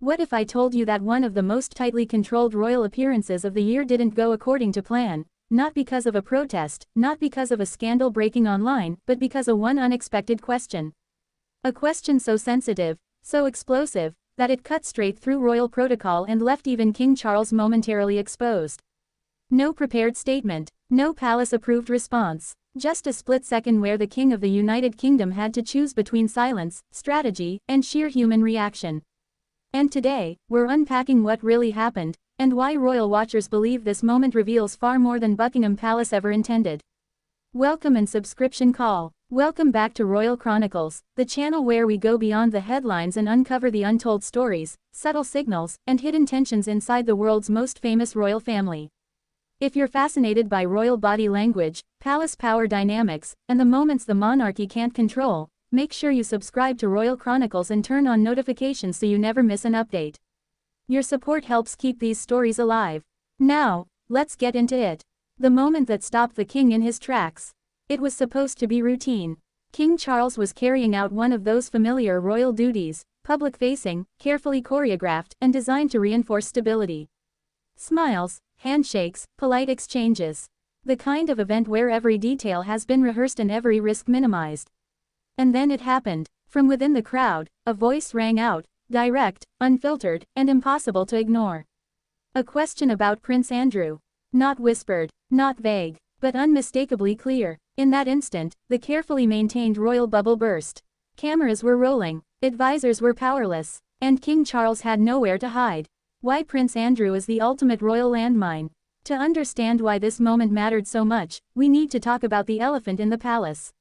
What if I told you that one of the most tightly controlled royal appearances of the year didn't go according to plan, not because of a protest, not because of a scandal breaking online, but because of one unexpected question. A question so sensitive, so explosive, that it cut straight through royal protocol and left even King Charles momentarily exposed. No prepared statement, no palace-approved response, just a split second where the King of the United Kingdom had to choose between silence, strategy, and sheer human reaction. And today, we're unpacking what really happened, and why royal watchers believe this moment reveals far more than Buckingham Palace ever intended. Welcome and subscription call. Welcome back to Royal Chronicles, the channel where we go beyond the headlines and uncover the untold stories, subtle signals, and hidden tensions inside the world's most famous royal family. If you're fascinated by royal body language, palace power dynamics, and the moments the monarchy can't control, make sure you subscribe to Royal Chronicles and turn on notifications so you never miss an update. Your support helps keep these stories alive. Now, let's get into it. The moment that stopped the king in his tracks. It was supposed to be routine. King Charles was carrying out one of those familiar royal duties, public-facing, carefully choreographed, and designed to reinforce stability. Smiles, handshakes, polite exchanges. The kind of event where every detail has been rehearsed and every risk minimized. And then it happened. From within the crowd, a voice rang out, direct, unfiltered, and impossible to ignore. A question about Prince Andrew. Not whispered, not vague, but unmistakably clear. In that instant, the carefully maintained royal bubble burst. Cameras were rolling, advisors were powerless, and King Charles had nowhere to hide. Why Prince Andrew is the ultimate royal landmine. To understand why this moment mattered so much, we need to talk about the elephant in the palace.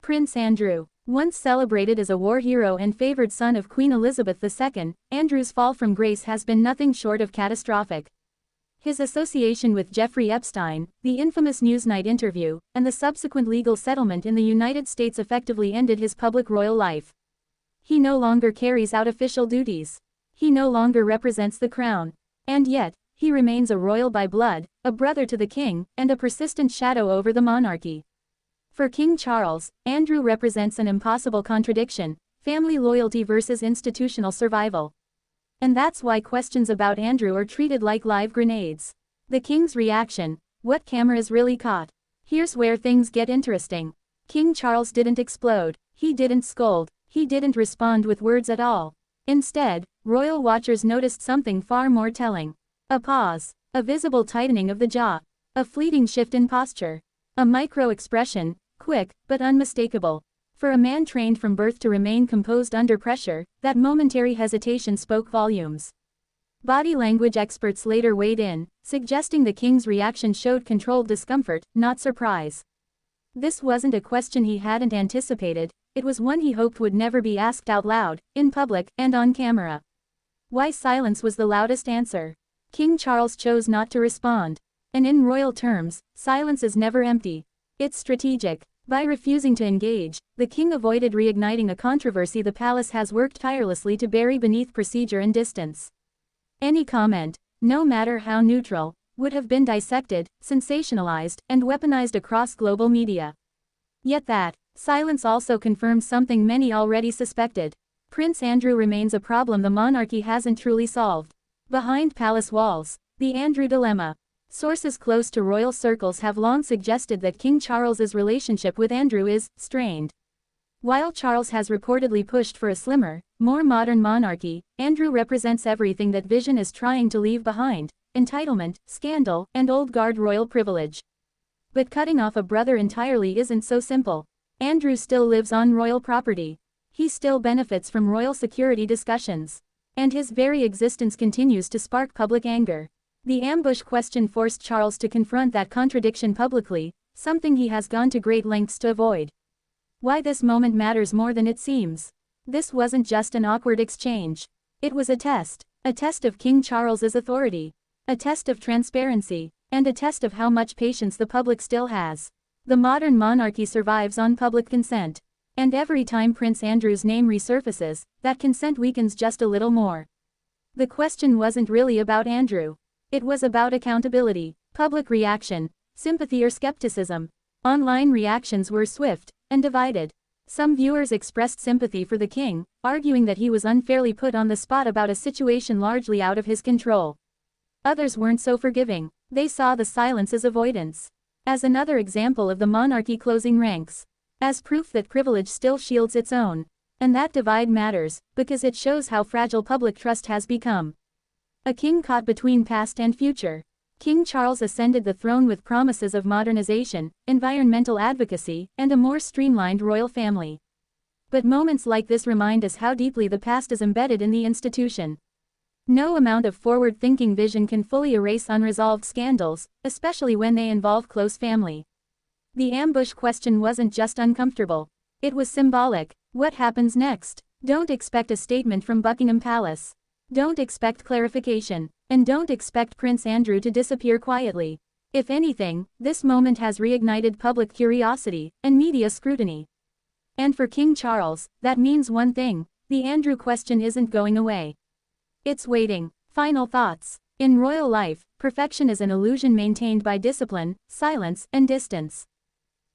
Prince Andrew. Once celebrated as a war hero and favored son of Queen Elizabeth II, Andrew's fall from grace has been nothing short of catastrophic. His association with Jeffrey Epstein, the infamous Newsnight interview, and the subsequent legal settlement in the United States effectively ended his public royal life. He no longer carries out official duties. He no longer represents the crown. And yet, he remains a royal by blood, a brother to the king, and a persistent shadow over the monarchy. For King Charles, Andrew represents an impossible contradiction: family loyalty versus institutional survival. And that's why questions about Andrew are treated like live grenades. The king's reaction. What cameras really caught? Here's where things get interesting. King Charles didn't explode. He didn't scold. He didn't respond with words at all. Instead, royal watchers noticed something far more telling. A pause. A visible tightening of the jaw. A fleeting shift in posture. A micro-expression, quick, but unmistakable. For a man trained from birth to remain composed under pressure, that momentary hesitation spoke volumes. Body language experts later weighed in, suggesting the king's reaction showed controlled discomfort, not surprise. This wasn't a question he hadn't anticipated, it was one he hoped would never be asked out loud, in public, and on camera. Why silence was the loudest answer. King Charles chose not to respond. And in royal terms, silence is never empty. It's strategic. By refusing to engage, the king avoided reigniting a controversy the palace has worked tirelessly to bury beneath procedure and distance. Any comment, no matter how neutral, would have been dissected, sensationalized, and weaponized across global media. Yet that silence also confirms something many already suspected. Prince Andrew remains a problem the monarchy hasn't truly solved. Behind palace walls, the Andrew dilemma. Sources close to royal circles have long suggested that King Charles's relationship with Andrew is strained. While Charles has reportedly pushed for a slimmer, more modern monarchy, Andrew represents everything that vision is trying to leave behind: entitlement, scandal, and old-guard royal privilege. But cutting off a brother entirely isn't so simple. Andrew still lives on royal property. He still benefits from royal security discussions. And his very existence continues to spark public anger. The ambush question forced Charles to confront that contradiction publicly, something he has gone to great lengths to avoid. Why this moment matters more than it seems. This wasn't just an awkward exchange. It was a test of King Charles's authority, a test of transparency, and a test of how much patience the public still has. The modern monarchy survives on public consent. And every time Prince Andrew's name resurfaces, that consent weakens just a little more. The question wasn't really about Andrew. It was about accountability, public reaction, sympathy or skepticism. Online reactions were swift and divided. Some viewers expressed sympathy for the king, arguing that he was unfairly put on the spot about a situation largely out of his control. Others weren't so forgiving. They saw the silence as avoidance. As another example of the monarchy closing ranks. As proof that privilege still shields its own. And that divide matters, because it shows how fragile public trust has become. A king caught between past and future. King Charles ascended the throne with promises of modernization, environmental advocacy, and a more streamlined royal family. But moments like this remind us how deeply the past is embedded in the institution. No amount of forward-thinking vision can fully erase unresolved scandals, especially when they involve close family. The ambush question wasn't just uncomfortable. It was symbolic. What happens next? Don't expect a statement from Buckingham Palace. Don't expect clarification. And don't expect Prince Andrew to disappear quietly. If anything, this moment has reignited public curiosity and media scrutiny. And for King Charles, that means one thing: the Andrew question isn't going away. It's waiting. Final thoughts. In royal life, perfection is an illusion maintained by discipline, silence, and distance.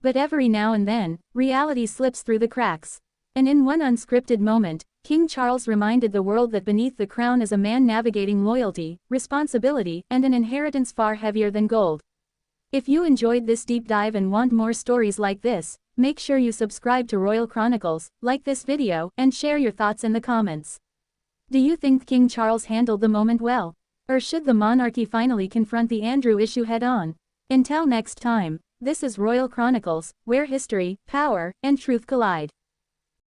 But every now and then, reality slips through the cracks. And in one unscripted moment, King Charles reminded the world that beneath the crown is a man navigating loyalty, responsibility, and an inheritance far heavier than gold. If you enjoyed this deep dive and want more stories like this, make sure you subscribe to Royal Chronicles, like this video, and share your thoughts in the comments. Do you think King Charles handled the moment well? Or should the monarchy finally confront the Andrew issue head-on? Until next time, this is Royal Chronicles, where history, power, and truth collide.